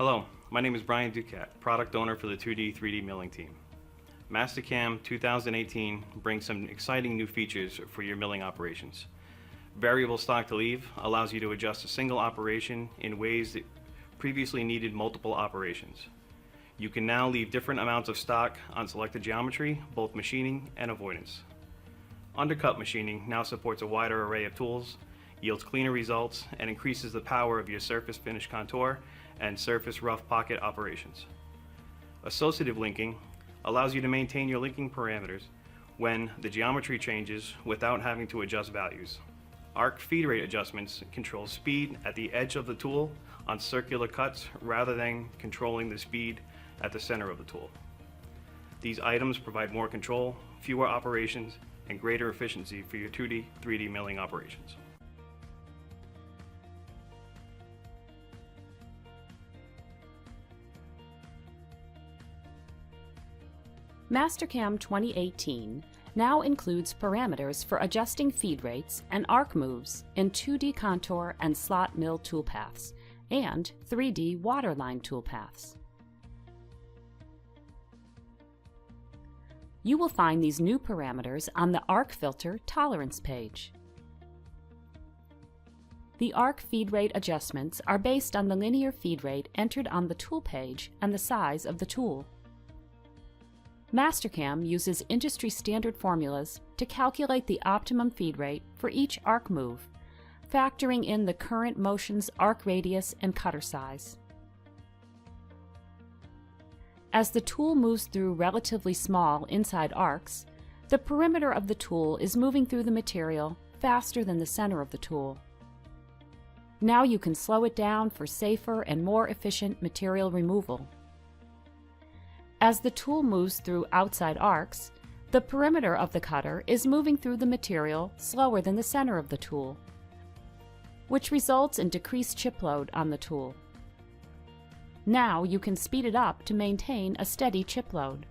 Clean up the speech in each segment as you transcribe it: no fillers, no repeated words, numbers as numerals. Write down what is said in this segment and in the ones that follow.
Hello, my name is Brian Duquette, product owner for the 2D 3D milling team. Mastercam 2018 brings some exciting new features for your milling operations. Variable stock to leave allows you to adjust a single operation in ways that previously needed multiple operations. You can now leave different amounts of stock on selected geometry, both machining and avoidance. Undercut machining now supports a wider array of tools, yields cleaner results, and increases the power of your surface finish contour and surface rough pocket operations. Associative linking allows you to maintain your linking parameters when the geometry changes without having to adjust values. Arc feed rate adjustments control speed at the edge of the tool on circular cuts rather than controlling the speed at the center of the tool. These items provide more control, fewer operations, and greater efficiency for your 2D, 3D milling operations. Mastercam 2018 now includes parameters for adjusting feed rates and arc moves in 2D contour and slot mill toolpaths and 3D waterline toolpaths. You will find these new parameters on the arc filter tolerance page. The arc feed rate adjustments are based on the linear feed rate entered on the tool page and the size of the tool. Mastercam uses industry standard formulas to calculate the optimum feed rate for each arc move, factoring in the current motion's arc radius and cutter size. As the tool moves through relatively small inside arcs, the perimeter of the tool is moving through the material faster than the center of the tool. Now you can slow it down for safer and more efficient material removal. As the tool moves through outside arcs, the perimeter of the cutter is moving through the material slower than the center of the tool, which results in decreased chip load on the tool. Now you can speed it up to maintain a steady chip load.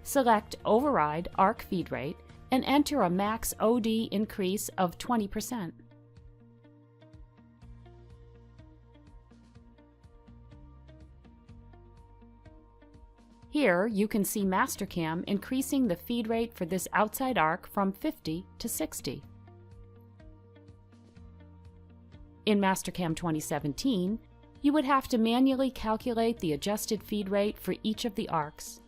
Select Override Arc Feed Rate and enter a max OD increase of 20%. Here you can see Mastercam increasing the feed rate for this outside arc from 50 to 60. In Mastercam 2017, you would have to manually calculate the adjusted feed rate for each of the arcs.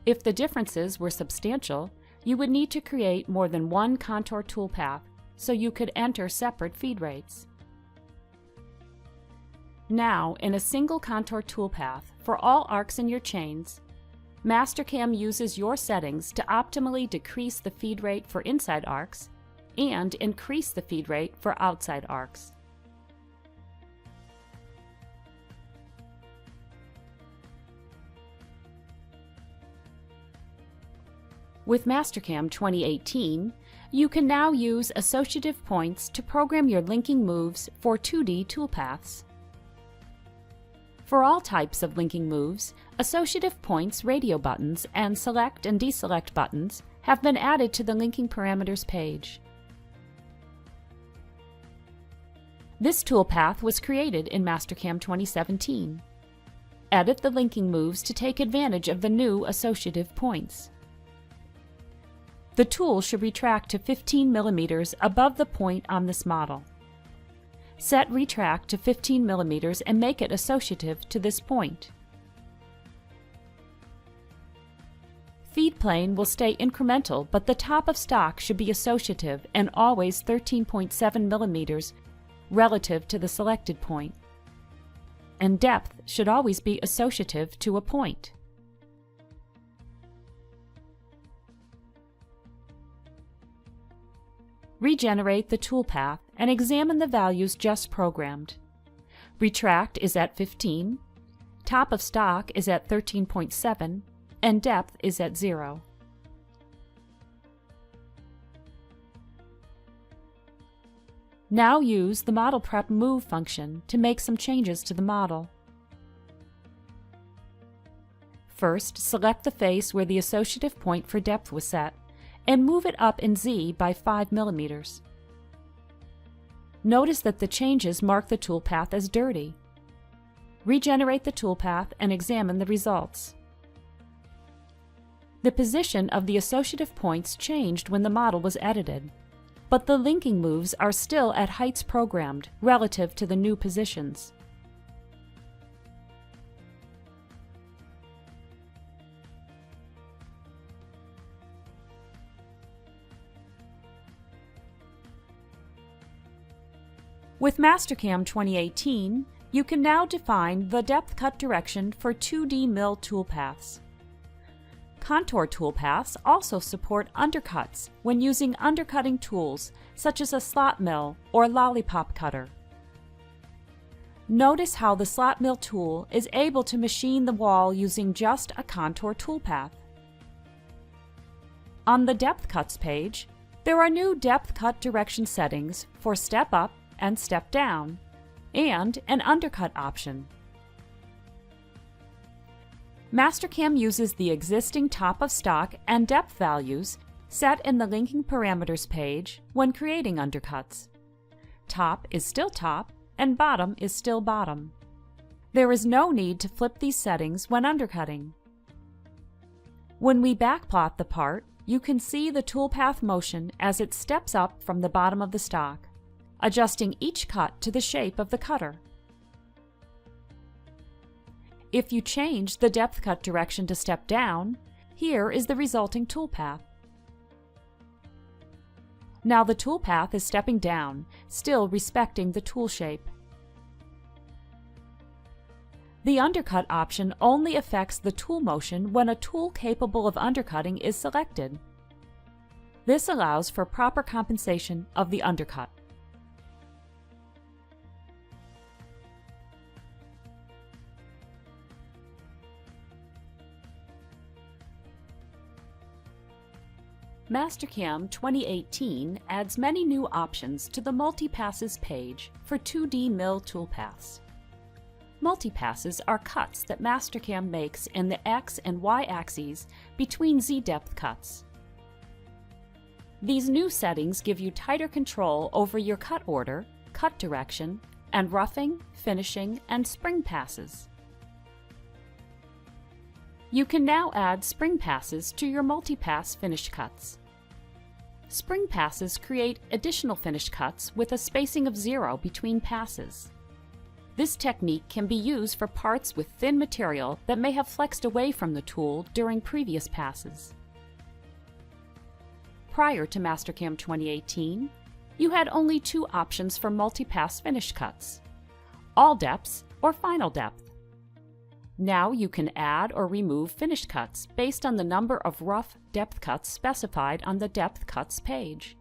If the differences were substantial, you would need to create more than one contour toolpath so you could enter separate feed rates. Now, in a single contour toolpath for all arcs in your chains, Mastercam uses your settings to optimally decrease the feed rate for inside arcs and increase the feed rate for outside arcs. With Mastercam 2018, you can now use associative points to program your linking moves for 2D toolpaths. For all types of linking moves, associative points radio buttons and select and deselect buttons have been added to the linking parameters page. This toolpath was created in Mastercam 2017. Edit the linking moves to take advantage of the new associative points. The tool should retract to 15 mm above the point on this model. Set retract to 15 mm and make it associative to this point. Feed plane will stay incremental, but the top of stock should be associative and always 13.7 mm relative to the selected point. And depth should always be associative to a point. Regenerate the toolpath and examine the values just programmed. Retract is at 15, top of stock is at 13.7, and depth is at 0. Now use the Model Prep Move function to make some changes to the model. First, select the face where the associative point for depth was set, and move it up in Z by 5 mm. Notice that the changes mark the toolpath as dirty. Regenerate the toolpath and examine the results. The position of the associative points changed when the model was edited, but the linking moves are still at heights programmed relative to the new positions. With Mastercam 2018, you can now define the depth cut direction for 2D mill toolpaths. Contour toolpaths also support undercuts when using undercutting tools such as a slot mill or lollipop cutter. Notice how the slot mill tool is able to machine the wall using just a contour toolpath. On the Depth Cuts page, there are new depth cut direction settings for step up and step down, and an undercut option. Mastercam uses the existing top of stock and depth values set in the linking parameters page when creating undercuts. Top is still top and bottom is still bottom. There is no need to flip these settings when undercutting. When we backplot the part, you can see the toolpath motion as it steps up from the bottom of the stock, adjusting each cut to the shape of the cutter. If you change the depth cut direction to step down, here is the resulting toolpath. Now the toolpath is stepping down, still respecting the tool shape. The undercut option only affects the tool motion when a tool capable of undercutting is selected. This allows for proper compensation of the undercut. Mastercam 2018 adds many new options to the Multipasses page for 2D mill toolpaths. Multipasses are cuts that Mastercam makes in the X and Y axes between Z-depth cuts. These new settings give you tighter control over your cut order, cut direction, and roughing, finishing, and spring passes. You can now add spring passes to your multi-pass finish cuts. Spring passes create additional finish cuts with a spacing of 0 between passes. This technique can be used for parts with thin material that may have flexed away from the tool during previous passes. Prior to Mastercam 2018, you had only two options for multi-pass finish cuts: all depths or final depth. Now you can add or remove finish cuts based on the number of rough depth cuts specified on the Depth Cuts page.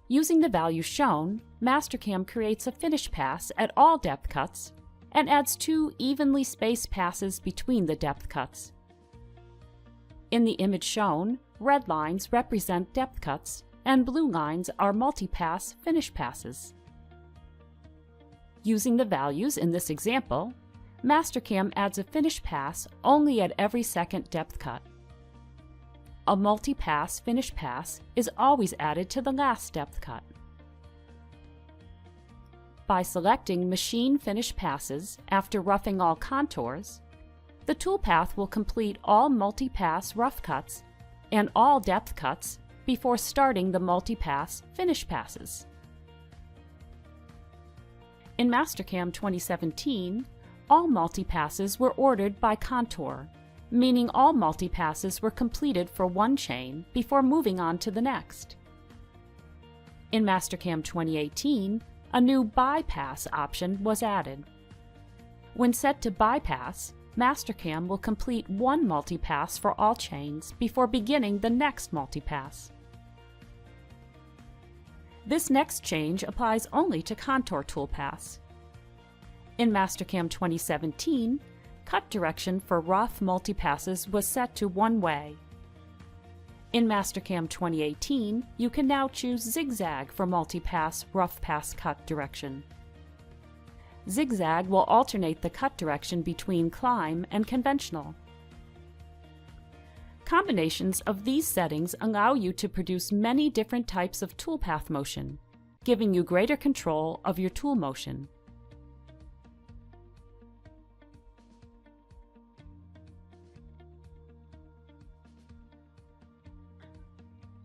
Using the values shown, Mastercam creates a finish pass at all depth cuts and adds two evenly spaced passes between the depth cuts. In the image shown, red lines represent depth cuts and blue lines are multi-pass finish passes. Using the values in this example, Mastercam adds a finish pass only at every second depth cut. A multi-pass finish pass is always added to the last depth cut. By selecting Machine Finish Passes after roughing all contours, the toolpath will complete all multi-pass rough cuts and all depth cuts before starting the multi-pass finish passes. In Mastercam 2017, all multi-passes were ordered by contour, meaning all multi-passes were completed for one chain before moving on to the next. In Mastercam 2018, a new bypass option was added. When set to bypass, Mastercam will complete one multi-pass for all chains before beginning the next multi-pass. This next change applies only to contour toolpaths. In Mastercam 2017, cut direction for rough multi-passes was set to one way. In Mastercam 2018, you can now choose zigzag for multi-pass rough pass cut direction. Zigzag will alternate the cut direction between climb and conventional. Combinations of these settings allow you to produce many different types of toolpath motion, giving you greater control of your tool motion.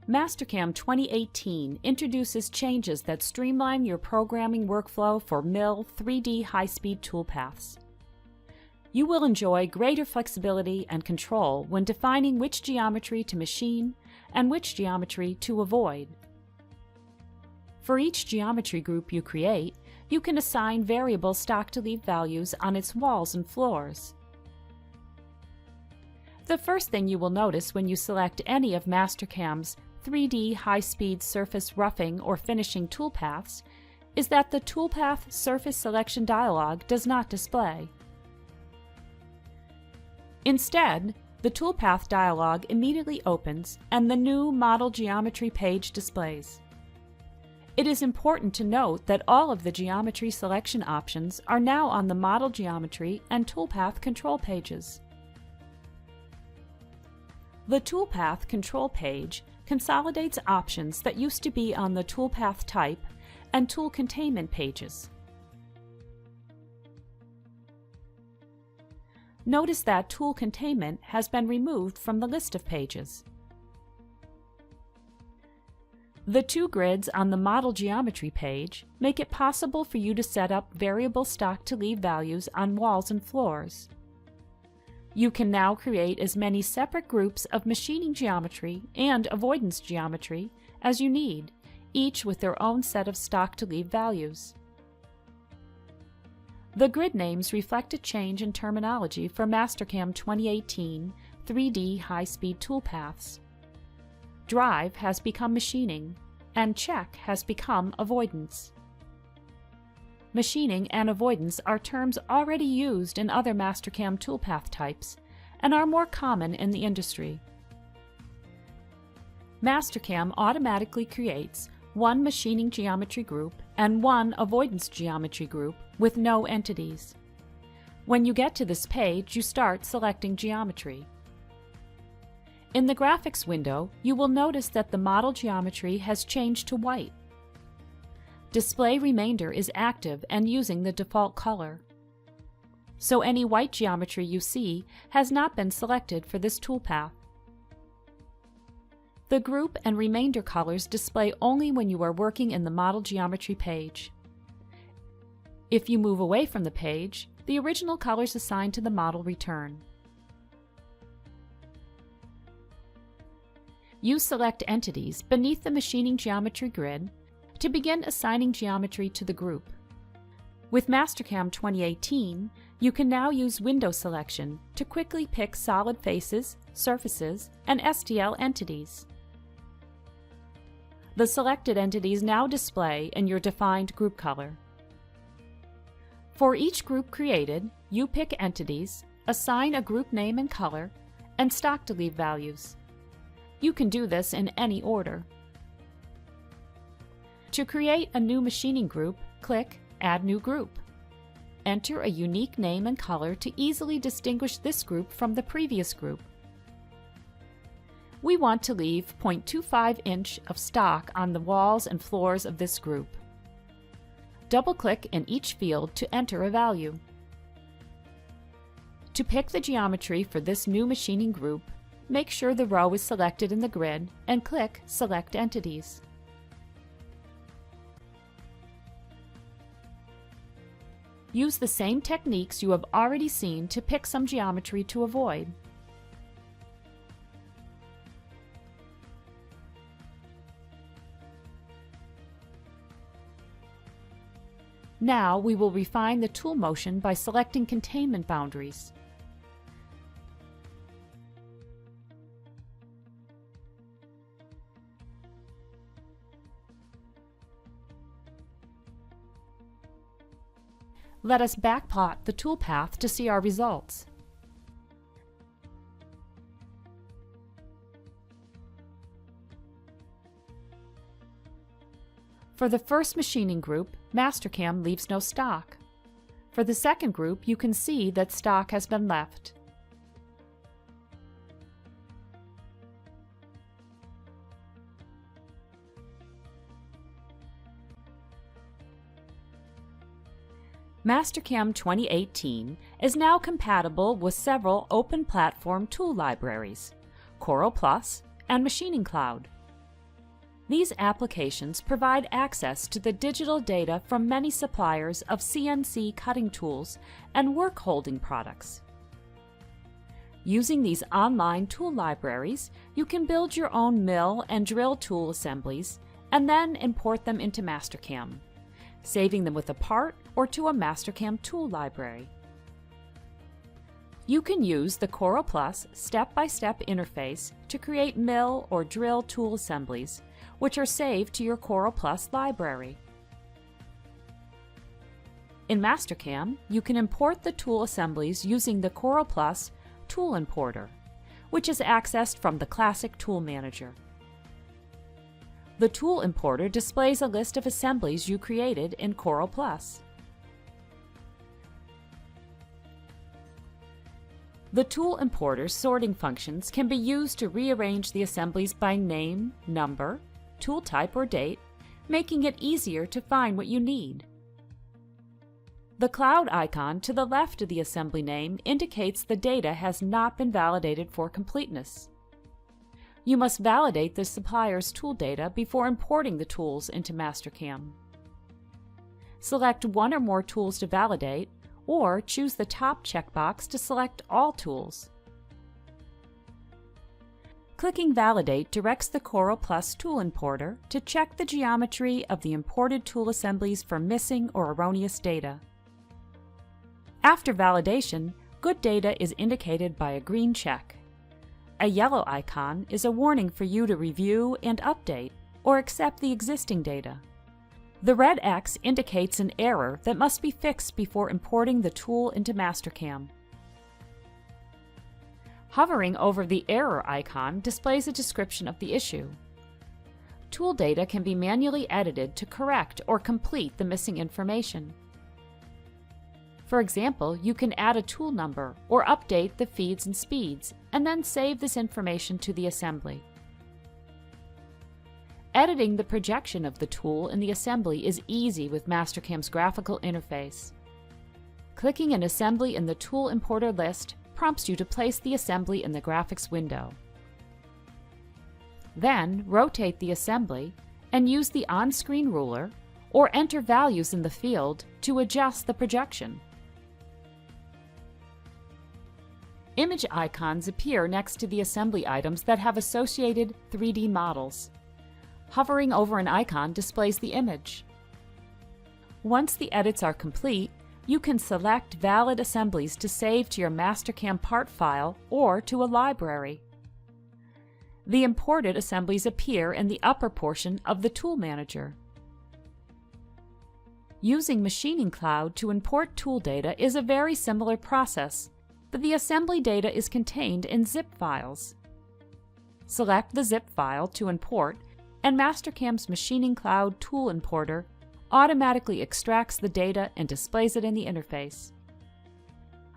Mastercam 2018 introduces changes that streamline your programming workflow for mill 3D high-speed toolpaths. You will enjoy greater flexibility and control when defining which geometry to machine and which geometry to avoid. For each geometry group you create, you can assign variable stock-to-leave values on its walls and floors. The first thing you will notice when you select any of Mastercam's 3D high-speed surface roughing or finishing toolpaths is that the Toolpath Surface Selection dialog does not display. Instead, the Toolpath dialog immediately opens and the new Model Geometry page displays. It is important to note that all of the geometry selection options are now on the Model Geometry and Toolpath control pages. The Toolpath control page consolidates options that used to be on the Toolpath type and tool containment pages. Notice that tool containment has been removed from the list of pages. The two grids on the Model Geometry page make it possible for you to set up variable stock-to-leave values on walls and floors. You can now create as many separate groups of machining geometry and avoidance geometry as you need, each with their own set of stock-to-leave values. The grid names reflect a change in terminology for Mastercam 2018 3D high-speed toolpaths. Drive has become machining, and check has become avoidance. Machining and avoidance are terms already used in other Mastercam toolpath types and are more common in the industry. Mastercam automatically creates one machining geometry group and one avoidance geometry group with no entities. When you get to this page, you start selecting geometry. In the graphics window, you will notice that the model geometry has changed to white. Display remainder is active and using the default color. So any white geometry you see has not been selected for this toolpath. The group and remainder colors display only when you are working in the Model Geometry page. If you move away from the page, the original colors assigned to the model return. You select entities beneath the machining geometry grid to begin assigning geometry to the group. With Mastercam 2018, you can now use window selection to quickly pick solid faces, surfaces, and STL entities. The selected entities now display in your defined group color. For each group created, you pick entities, assign a group name and color, and stock-to-leave values. You can do this in any order. To create a new machining group, click Add New Group. Enter a unique name and color to easily distinguish this group from the previous group. We want to leave 0.25 inch of stock on the walls and floors of this group. Double-click in each field to enter a value. To pick the geometry for this new machining group, make sure the row is selected in the grid and click Select Entities. Use the same techniques you have already seen to pick some geometry to avoid. Now we will refine the tool motion by selecting containment boundaries. Let us backplot the toolpath to see our results. For the first machining group, Mastercam leaves no stock. For the second group, you can see that stock has been left. Mastercam 2018 is now compatible with several open platform tool libraries, Corel Plus and Machining Cloud. These applications provide access to the digital data from many suppliers of CNC cutting tools and work holding products. Using these online tool libraries, you can build your own mill and drill tool assemblies and then import them into Mastercam, saving them with a part or to a Mastercam tool library. You can use the Corel Plus step-by-step interface to create mill or drill tool assemblies, which are saved to your Corel Plus library. In Mastercam, you can import the tool assemblies using the Corel Plus Tool Importer, which is accessed from the Classic Tool Manager. The Tool Importer displays a list of assemblies you created in Corel Plus. The Tool Importer's sorting functions can be used to rearrange the assemblies by name, number, tool type, or date, making it easier to find what you need. The cloud icon to the left of the assembly name indicates the data has not been validated for completeness. You must validate the supplier's tool data before importing the tools into Mastercam. Select one or more tools to validate, or choose the top checkbox to select all tools. Clicking Validate directs the Corel Plus Tool Importer to check the geometry of the imported tool assemblies for missing or erroneous data. After validation, good data is indicated by a green check. A yellow icon is a warning for you to review and update or accept the existing data. The red X indicates an error that must be fixed before importing the tool into Mastercam. Hovering over the error icon displays a description of the issue. Tool data can be manually edited to correct or complete the missing information. For example, you can add a tool number or update the feeds and speeds, and then save this information to the assembly. Editing the projection of the tool in the assembly is easy with Mastercam's graphical interface. Clicking an assembly in the Tool Importer list prompts you to place the assembly in the graphics window. Then, rotate the assembly and use the on-screen ruler or enter values in the field to adjust the projection. Image icons appear next to the assembly items that have associated 3D models. Hovering over an icon displays the image. Once the edits are complete, you can select valid assemblies to save to your Mastercam part file or to a library. The imported assemblies appear in the upper portion of the Tool Manager. Using Machining Cloud to import tool data is a very similar process, but the assembly data is contained in zip files. Select the zip file to import, and Mastercam's Machining Cloud Tool Importer automatically extracts the data and displays it in the interface.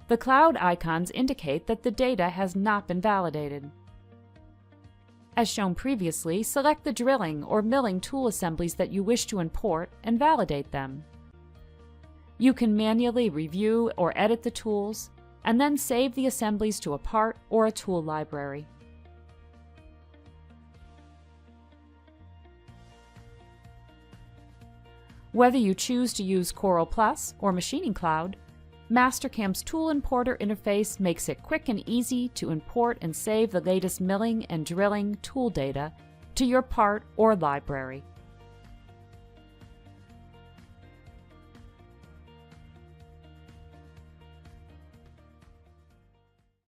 The cloud icons indicate that the data has not been validated. As shown previously, select the drilling or milling tool assemblies that you wish to import and validate them. You can manually review or edit the tools, and then save the assemblies to a part or a tool library. Whether you choose to use Corel Plus or Machining Cloud, Mastercam's Tool Importer interface makes it quick and easy to import and save the latest milling and drilling tool data to your part or library.